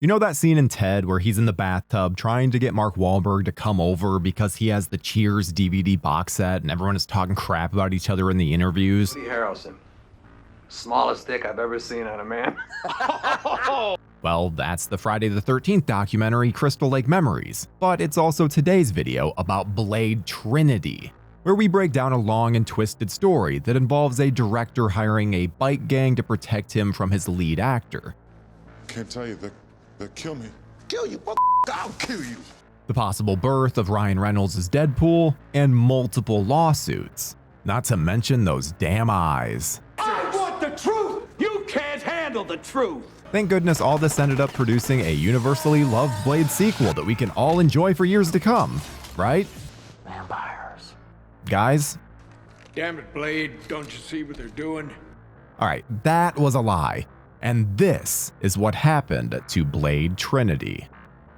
You know that scene in Ted where he's in the bathtub trying to get Mark Wahlberg to come over because he has the Cheers DVD box set and everyone is talking crap about each other in the interviews? Woody Harrelson. Smallest dick I've ever seen on a man. Well, that's the Friday the 13th documentary Crystal Lake Memories, but it's also today's video about Blade Trinity, where we break down a long and twisted story that involves a director hiring a bike gang to protect him from his lead actor. Can't tell you, they'll kill me. Kill you, I'll kill you. The possible birth of Ryan Reynolds' Deadpool, and multiple lawsuits. Not to mention those damn eyes. I want the truth! You can't handle the truth! Thank goodness all this ended up producing a universally loved Blade sequel that we can all enjoy for years to come, right? Vampires. Guys? Damn it, Blade, don't you see what they're doing? Alright, that was a lie. And this is what happened to Blade Trinity.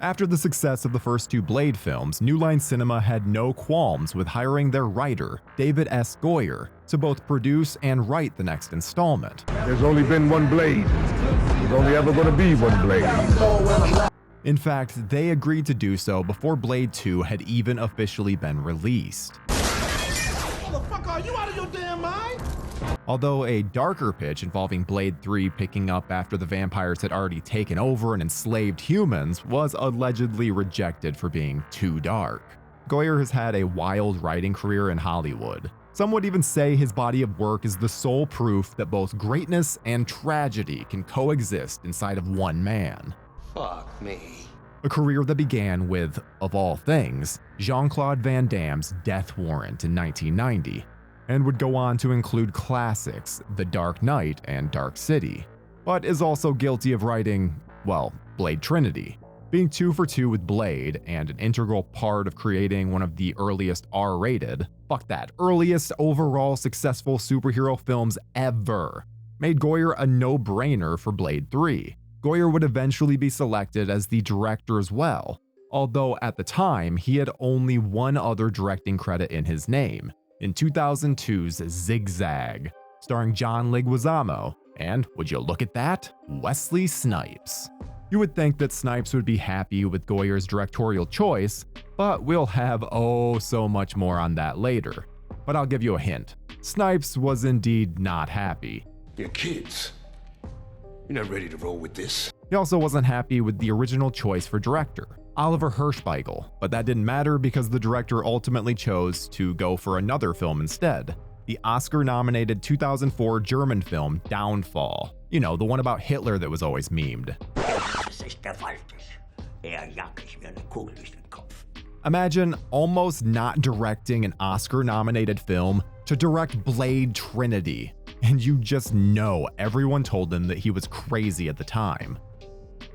After the success of the first two Blade films, New Line Cinema had no qualms with hiring their writer, David S. Goyer, to both produce and write the next installment. There's only been one Blade. There's only ever going to be one Blade. In fact, they agreed to do so before Blade 2 had even officially been released. Motherfucker, are you out of your damn mind? Although a darker pitch involving Blade 3 picking up after the vampires had already taken over and enslaved humans was allegedly rejected for being too dark. Goyer has had a wild writing career in Hollywood. Some would even say his body of work is the sole proof that both greatness and tragedy can coexist inside of one man. Fuck me. A career that began with, of all things, Jean-Claude Van Damme's Death Warrant in 1990. And would go on to include classics The Dark Knight and Dark City, but is also guilty of writing, well, Blade Trinity, being 2 for 2 with Blade and an integral part of creating one of the earliest R-rated, earliest overall successful superhero films ever, made Goyer a no-brainer for Blade 3. Goyer would eventually be selected as the director as well, although at the time he had only one other directing credit in his name, in 2002's Zigzag, starring John Leguizamo, and would you look at that, Wesley Snipes. You would think that Snipes would be happy with Goyer's directorial choice, but we'll have oh so much more on that later. But I'll give you a hint. Snipes was indeed not happy. You're kids. You're not ready to roll with this. He also wasn't happy with the original choice for director, Oliver Hirschbiegel, but that didn't matter because the director ultimately chose to go for another film instead, the Oscar-nominated 2004 German film Downfall. You know, the one about Hitler that was always memed. Imagine almost not directing an Oscar-nominated film to direct Blade Trinity, and you just know everyone told him that he was crazy at the time.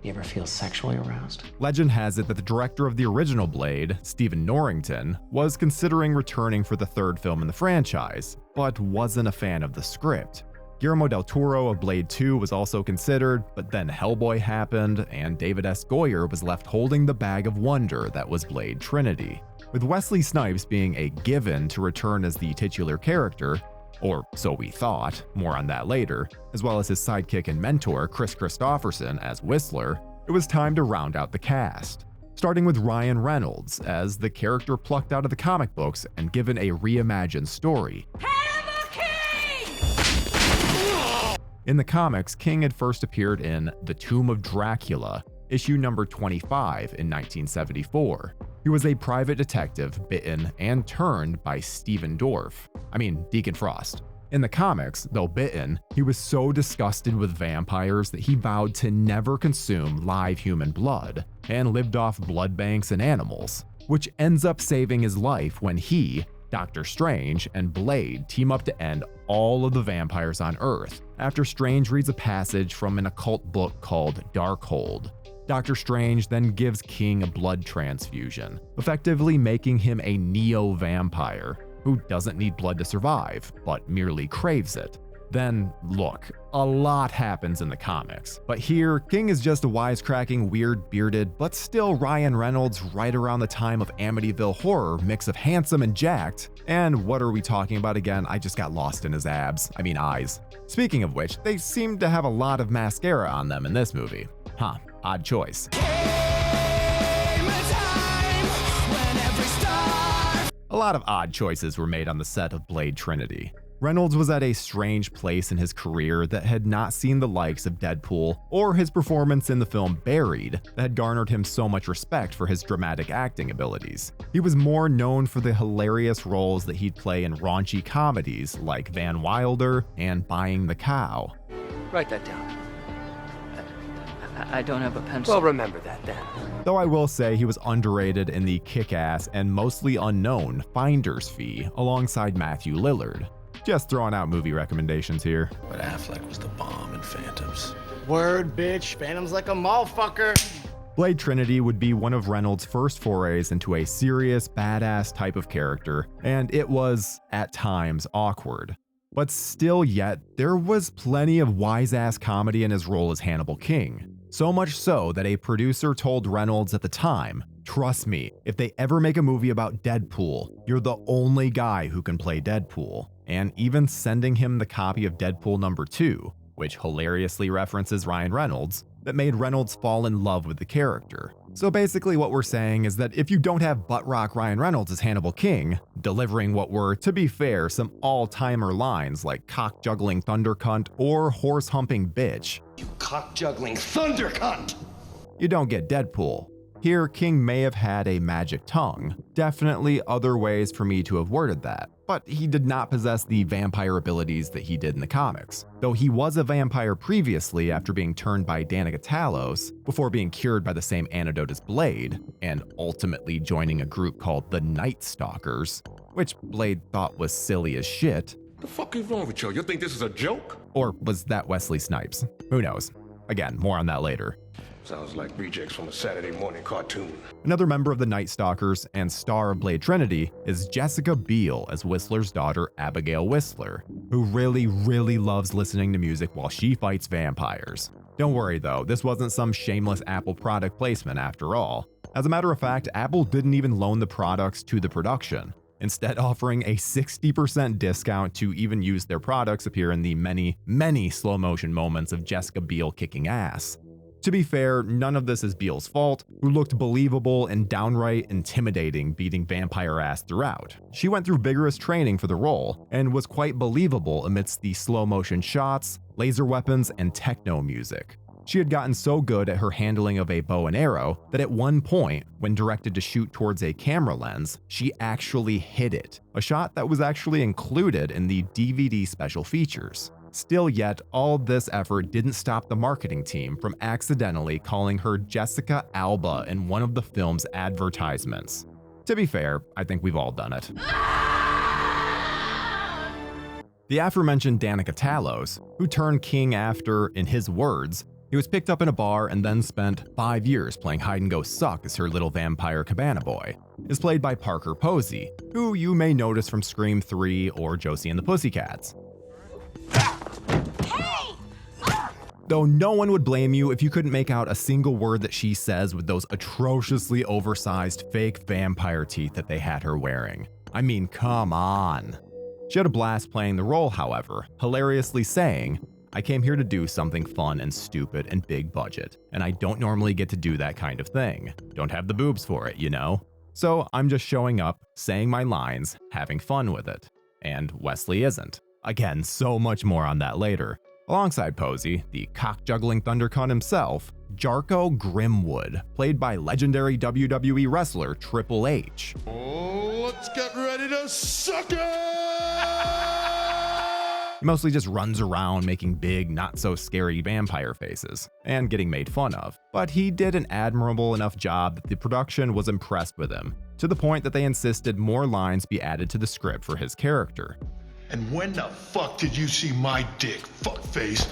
You ever feel sexually aroused? Legend has it that the director of the original Blade, Stephen Norrington, was considering returning for the third film in the franchise, but wasn't a fan of the script. Guillermo del Toro of Blade 2 was also considered, but then Hellboy happened, and David S. Goyer was left holding the bag of wonder that was Blade Trinity. With Wesley Snipes being a given to return as the titular character, or so we thought, more on that later, as well as his sidekick and mentor Chris Christopherson as Whistler, it was time to round out the cast. Starting with Ryan Reynolds as the character plucked out of the comic books and given a reimagined story. In the comics, King had first appeared in The Tomb of Dracula, issue number 25 in 1974. He was a private detective bitten and turned by Deacon Frost. In the comics, though bitten, he was so disgusted with vampires that he vowed to never consume live human blood and lived off blood banks and animals, which ends up saving his life when he, Doctor Strange, and Blade team up to end all of the vampires on Earth after Strange reads a passage from an occult book called Darkhold. Doctor Strange then gives King a blood transfusion, effectively making him a neo-vampire who doesn't need blood to survive, but merely craves it. Then, look, a lot happens in the comics, but here, King is just a wisecracking, weird-bearded, but still Ryan Reynolds right around the time of Amityville Horror mix of handsome and jacked, and what are we talking about again? I just got lost in his eyes. Speaking of which, they seem to have a lot of mascara on them in this movie. odd choice. A lot of odd choices were made on the set of Blade Trinity. Reynolds was at a strange place in his career that had not seen the likes of Deadpool or his performance in the film Buried that had garnered him so much respect for his dramatic acting abilities. He was more known for the hilarious roles that he'd play in raunchy comedies like Van Wilder and Buying the Cow. Write that down. I don't have a pencil. Well, remember that then. Though I will say he was underrated in the kick-ass and mostly unknown Finder's Fee alongside Matthew Lillard. Just throwing out movie recommendations here. But Affleck was the bomb in Phantoms. Word, bitch. Phantom's like a motherfucker. Blade Trinity would be one of Reynolds' first forays into a serious, badass type of character, and it was, at times, awkward. But still yet, there was plenty of wise-ass comedy in his role as Hannibal King. So much so that a producer told Reynolds at the time, "Trust me, if they ever make a movie about Deadpool, you're the only guy who can play Deadpool." And even sending him the copy of Deadpool #2, which hilariously references Ryan Reynolds, that made Reynolds fall in love with the character. So basically what we're saying is that if you don't have butt rock Ryan Reynolds as Hannibal King, delivering what were, to be fair, some all-timer lines like cock-juggling thunder cunt or horse-humping bitch, You cock-juggling thunder cunt! you don't get Deadpool. Here, King may have had a magic tongue. Definitely other ways for me to have worded that. But he did not possess the vampire abilities that he did in the comics. Though he was a vampire previously after being turned by Danica Talos, before being cured by the same antidote as Blade, and ultimately joining a group called the Night Stalkers, which Blade thought was silly as shit. The fuck is wrong with you? You think this is a joke? Or was that Wesley Snipes? Who knows? Again, more on that later. Sounds like rejects from a Saturday morning cartoon. Another member of the Night Stalkers and star of Blade Trinity is Jessica Biel as Whistler's daughter Abigail Whistler, who really loves listening to music while she fights vampires. Don't worry though, this wasn't some shameless Apple product placement after all. As a matter of fact, Apple didn't even loan the products to the production, instead offering a 60% discount to even use their products appear in the many slow motion moments of Jessica Biel kicking ass. To be fair, none of this is Biel's fault, who looked believable and downright intimidating beating vampire ass throughout. She went through vigorous training for the role, and was quite believable amidst the slow motion shots, laser weapons, and techno music. She had gotten so good at her handling of a bow and arrow that at one point, when directed to shoot towards a camera lens, she actually hit it, a shot that was actually included in the DVD special features. Still yet, all this effort didn't stop the marketing team from accidentally calling her Jessica Alba in one of the film's advertisements. To be fair, I think we've all done it. The aforementioned Danica Talos, who turned King after, in his words, he was picked up in a bar and then spent 5 years playing hide-and-go-suck as her little vampire cabana boy, is played by Parker Posey, who you may notice from Scream 3 or Josie and the Pussycats. Though no one would blame you if you couldn't make out a single word that she says with those atrociously oversized fake vampire teeth that they had her wearing. I mean, come on. She had a blast playing the role, however, hilariously saying, "I came here to do something fun and stupid and big budget, and I don't normally get to do that kind of thing. Don't have the boobs for it, you know? So I'm just showing up, saying my lines, having fun with it." And Wesley isn't. Again, so much more on that later. Alongside Posey, the cock-juggling thundercunt himself, Jarko Grimwood, played by legendary WWE wrestler Triple H. Oh, let's get ready to suck it! He mostly just runs around making big, not-so-scary vampire faces, and getting made fun of. But he did an admirable enough job that the production was impressed with him, to the point that they insisted more lines be added to the script for his character. And when the fuck did you see my dick, fuckface?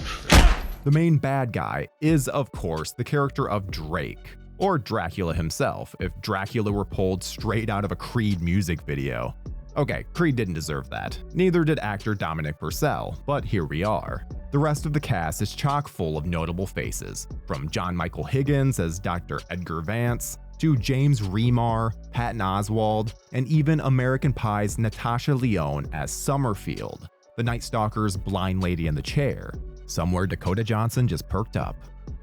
The main bad guy is, of course, the character of Drake, or Dracula himself, if Dracula were pulled straight out of a Creed music video. Okay, Creed didn't deserve that. Neither did actor Dominic Purcell, but here we are. The rest of the cast is chock full of notable faces, from John Michael Higgins as Dr. Edgar Vance, to James Remar, Patton Oswalt, and even American Pie's Natasha Lyonne as Summerfield, the Night Stalker's blind lady in the chair. Somewhere Dakota Johnson just perked up.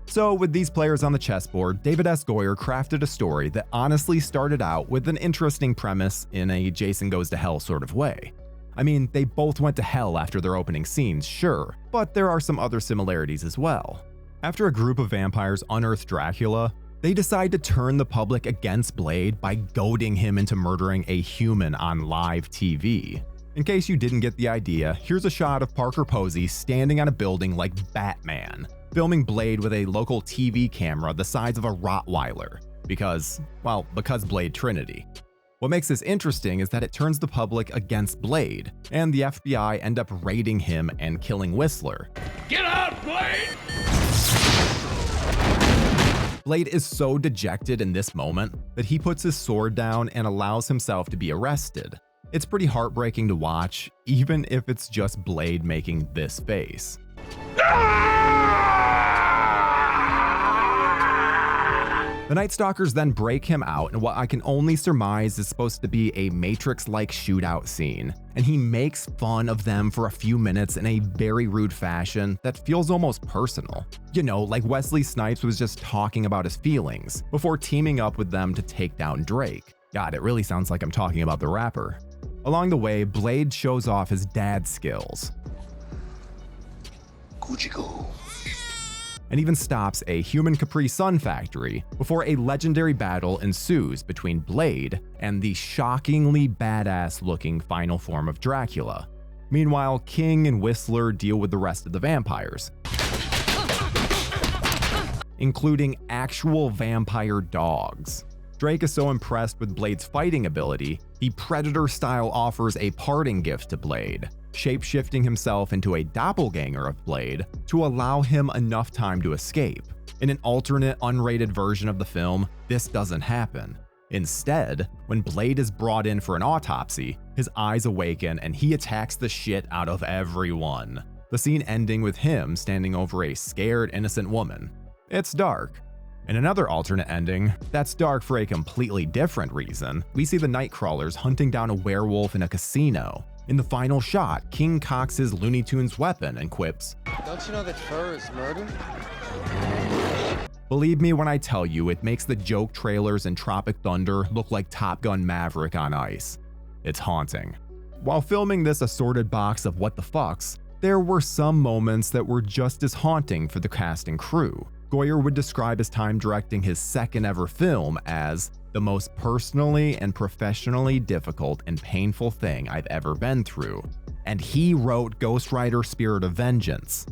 So with these players on the chessboard, David S. Goyer crafted a story that honestly started out with an interesting premise in a Jason Goes to Hell sort of way. I mean, they both went to hell after their opening scenes, sure, but there are some other similarities as well. After a group of vampires unearth Dracula, they decide to turn the public against Blade by goading him into murdering a human on live TV. In case you didn't get the idea, here's a shot of Parker Posey standing on a building like Batman, filming Blade with a local TV camera the size of a Rottweiler, because Blade Trinity. What makes this interesting is that it turns the public against Blade, and the FBI end up raiding him and killing Whistler. Get out, Blade! Blade is so dejected in this moment that he puts his sword down and allows himself to be arrested. It's pretty heartbreaking to watch, even if it's just Blade making this face. The Night Stalkers then break him out in what I can only surmise is supposed to be a Matrix-like shootout scene, and he makes fun of them for a few minutes in a very rude fashion that feels almost personal. You know, like Wesley Snipes was just talking about his feelings before teaming up with them to take down Drake. God, it really sounds like I'm talking about the rapper. Along the way, Blade shows off his dad skills. Gucci go. And even stops a human Capri Sun factory before a legendary battle ensues between Blade and the shockingly badass-looking final form of Dracula. Meanwhile, King and Whistler deal with the rest of the vampires, including actual vampire dogs. Drake is so impressed with Blade's fighting ability, he Predator-style offers a parting gift to Blade, shape-shifting himself into a doppelganger of Blade to allow him enough time to escape. In an alternate, unrated version of the film, this doesn't happen. Instead, when Blade is brought in for an autopsy, his eyes awaken and he attacks the shit out of everyone. The scene ending with him standing over a scared, innocent woman. It's dark. In another alternate ending, that's dark for a completely different reason, we see the Nightcrawlers hunting down a werewolf in a casino. In the final shot, King cocks his Looney Tunes weapon and quips, Don't you know that fur is murder? Believe me when I tell you, it makes the joke trailers in Tropic Thunder look like Top Gun Maverick on ice. It's haunting. While filming this assorted box of what the fucks, there were some moments that were just as haunting for the cast and crew. Goyer would describe his time directing his second ever film as the most personally and professionally difficult and painful thing I've ever been through, and he wrote Ghost Rider: Spirit of Vengeance.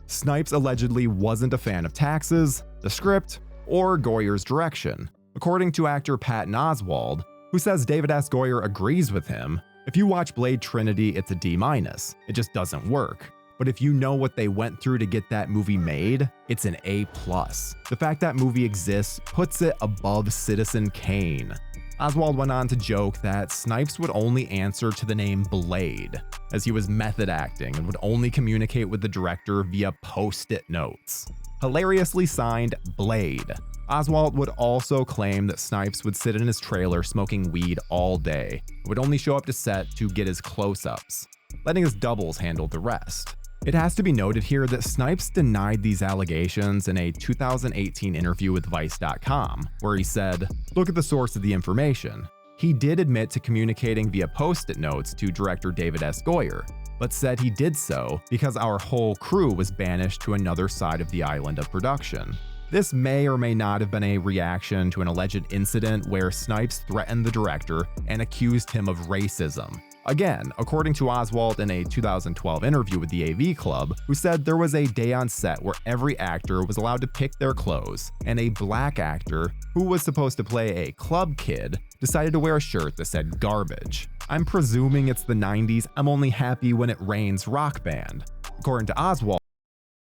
Snipes allegedly wasn't a fan of Taxes, the script, or Goyer's direction. According to actor Patton Oswalt, who says David S. Goyer agrees with him, if you watch Blade Trinity, it's a D-. It just doesn't work. But if you know what they went through to get that movie made, it's an A+. The fact that movie exists puts it above Citizen Kane. Oswalt went on to joke that Snipes would only answer to the name Blade, as he was method acting and would only communicate with the director via post-it notes. Hilariously signed Blade. Oswalt would also claim that Snipes would sit in his trailer smoking weed all day, and would only show up to set to get his close-ups, letting his doubles handle the rest. It has to be noted here that Snipes denied these allegations in a 2018 interview with Vice.com, where he said, "Look at the source of the information." He did admit to communicating via post-it notes to director David S. Goyer, but said he did so because our whole crew was banished to another side of the island of production. This may or may not have been a reaction to an alleged incident where Snipes threatened the director and accused him of racism. Again, according to Oswalt in a 2012 interview with the AV Club, who said there was a day on set where every actor was allowed to pick their clothes, and a black actor, who was supposed to play a club kid, decided to wear a shirt that said garbage. I'm presuming it's the 90s I'm Only Happy When It Rains rock band. According to Oswalt,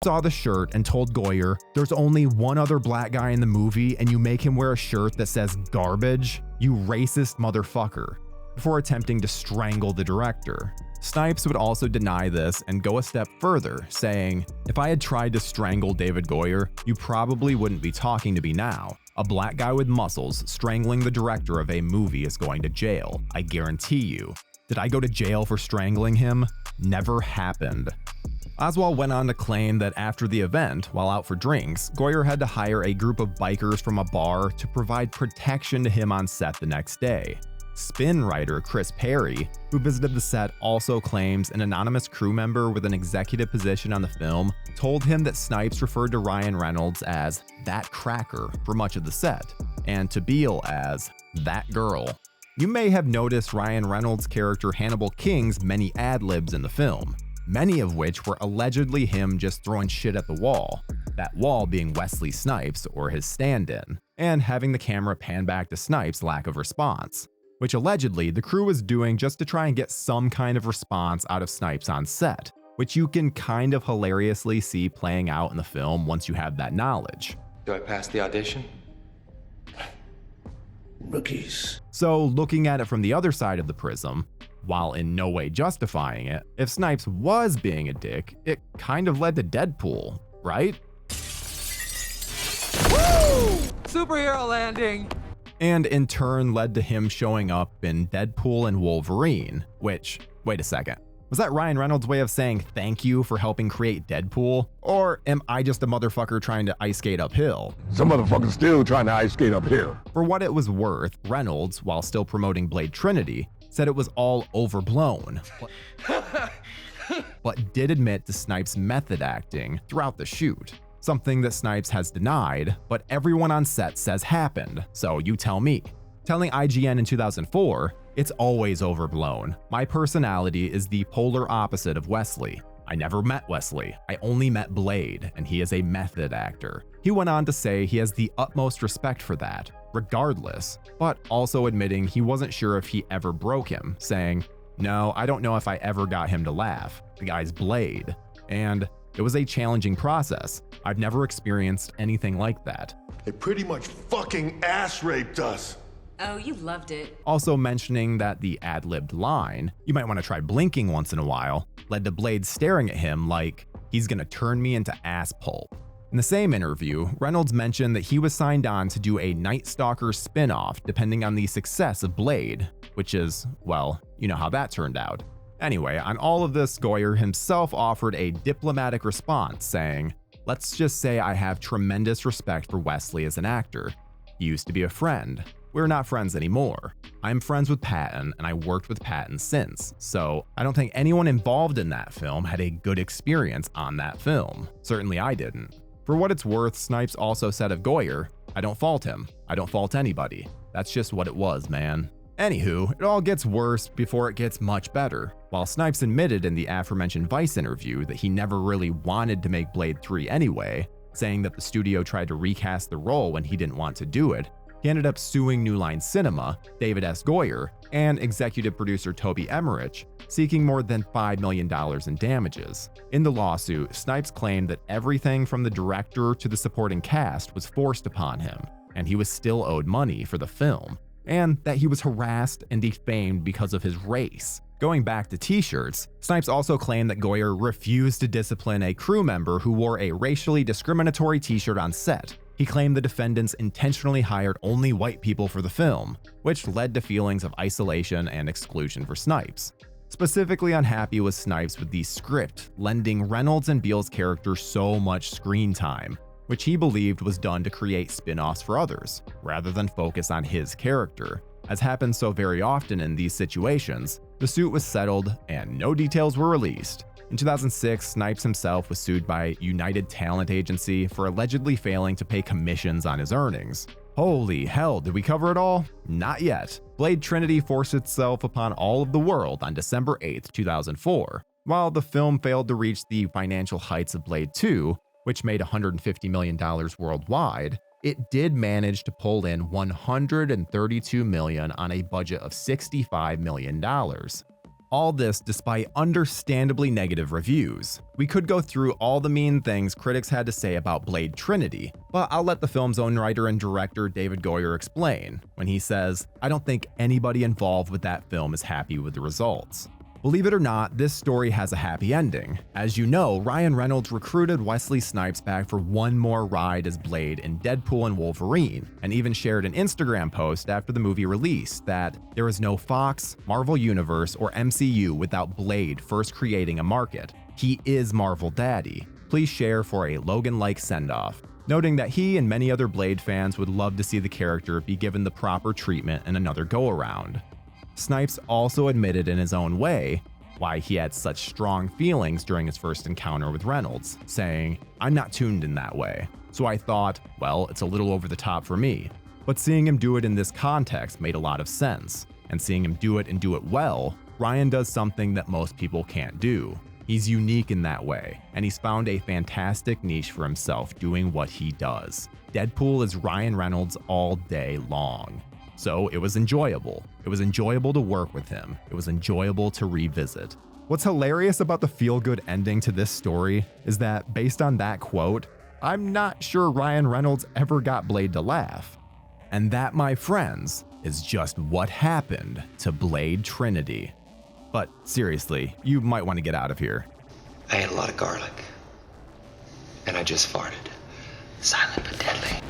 saw the shirt and told Goyer, "There's only one other black guy in the movie and you make him wear a shirt that says garbage? You racist motherfucker," before attempting to strangle the director. Snipes would also deny this and go a step further, saying, "If I had tried to strangle David Goyer, you probably wouldn't be talking to me now. A black guy with muscles strangling the director of a movie is going to jail, I guarantee you. Did I go to jail for strangling him? Never happened." Oswald went on to claim that after the event, while out for drinks, Goyer had to hire a group of bikers from a bar to provide protection to him on set the next day. Spin writer Chris Perry, who visited the set, also claims an anonymous crew member with an executive position on the film told him that Snipes referred to Ryan Reynolds as "that cracker" for much of the set, and to Beale as "that girl." You may have noticed Ryan Reynolds' character Hannibal King's many ad-libs in the film, many of which were allegedly him just throwing shit at the wall, that wall being Wesley Snipes or his stand-in, and having the camera pan back to Snipes' lack of response, which allegedly the crew was doing just to try and get some kind of response out of Snipes on set, which you can kind of hilariously see playing out in the film once you have that knowledge. Do I pass the audition? Rookies. So looking at it from the other side of the prism, while in no way justifying it, if Snipes was being a dick, it kind of led to Deadpool, right? Woo! Superhero landing! And in turn led to him showing up in Deadpool and Wolverine, which, wait a second, was that Ryan Reynolds' way of saying thank you for helping create Deadpool? Or am I just a motherfucker trying to ice skate uphill? Some motherfuckers still trying to ice skate uphill. For what it was worth, Reynolds, while still promoting Blade Trinity, said it was all overblown, but did admit to Snipes' method acting throughout the shoot. Something that Snipes has denied, but everyone on set says happened, so you tell me. Telling IGN in 2004, "It's always overblown. My personality is the polar opposite of Wesley. I never met Wesley, I only met Blade, and he is a method actor." He went on to say he has the utmost respect for that, regardless, but also admitting he wasn't sure if he ever broke him, saying, "No, I don't know if I ever got him to laugh. The guy's Blade." And it was a challenging process. I've never experienced anything like that. They pretty much fucking ass raped us. Oh, you loved it. Also mentioning that the ad-libbed line, "You might want to try blinking once in a while," led to Blade staring at him like, "He's gonna turn me into ass pulp." In the same interview, Reynolds mentioned that he was signed on to do a Night Stalker spin-off depending on the success of Blade, which is, well, you know how that turned out. Anyway, on all of this, Goyer himself offered a diplomatic response saying, "Let's just say I have tremendous respect for Wesley as an actor. He used to be a friend. We're not friends anymore. I'm friends with Patton, and I worked with Patton since, so I don't think anyone involved in that film had a good experience on that film. Certainly I didn't." For what it's worth, Snipes also said of Goyer, "I don't fault him. I don't fault anybody. That's just what it was, man." Anywho, it all gets worse before it gets much better. While Snipes admitted in the aforementioned Vice interview that he never really wanted to make Blade 3 anyway, saying that the studio tried to recast the role when he didn't want to do it, he ended up suing New Line Cinema, David S. Goyer, and executive producer Toby Emmerich, seeking more than $5 million in damages. In the lawsuit, Snipes claimed that everything from the director to the supporting cast was forced upon him, and he was still owed money for the film, and that he was harassed and defamed because of his race. Going back to t-shirts, Snipes also claimed that Goyer refused to discipline a crew member who wore a racially discriminatory t-shirt on set. He claimed the defendants intentionally hired only white people for the film, which led to feelings of isolation and exclusion for Snipes. Specifically unhappy was Snipes with the script lending Reynolds and Beale's characters so much screen time, which he believed was done to create spin-offs for others, rather than focus on his character. As happens so very often in these situations, the suit was settled and no details were released. In 2006, Snipes himself was sued by United Talent Agency for allegedly failing to pay commissions on his earnings. Holy hell, did we cover it all? Not yet. Blade Trinity forced itself upon all of the world on December 8, 2004. While the film failed to reach the financial heights of Blade 2, which made $150 million worldwide, it did manage to pull in $132 million on a budget of $65 million. All this despite understandably negative reviews. We could go through all the mean things critics had to say about Blade Trinity, but I'll let the film's own writer and director David Goyer explain when he says, "I don't think anybody involved with that film is happy with the results." Believe it or not, this story has a happy ending. As you know, Ryan Reynolds recruited Wesley Snipes back for one more ride as Blade in Deadpool and Wolverine, and even shared an Instagram post after the movie release that there is no Fox, Marvel Universe, or MCU without Blade first creating a market. He is Marvel Daddy. Please share for a Logan-like send-off, noting that he and many other Blade fans would love to see the character be given the proper treatment in another go-around. Snipes also admitted in his own way why he had such strong feelings during his first encounter with Reynolds, saying, "I'm not tuned in that way, so I thought, well, it's a little over the top for me." But seeing him do it in this context made a lot of sense, and seeing him do it and do it well, Ryan does something that most people can't do. He's unique in that way, and he's found a fantastic niche for himself doing what he does. Deadpool is Ryan Reynolds all day long. So it was enjoyable. It was enjoyable to work with him. It was enjoyable to revisit. What's hilarious about the feel-good ending to this story is that, based on that quote, I'm not sure Ryan Reynolds ever got Blade to laugh. And that, my friends, is just what happened to Blade Trinity. But seriously, you might want to get out of here. I ate a lot of garlic. And I just farted. Silent but deadly.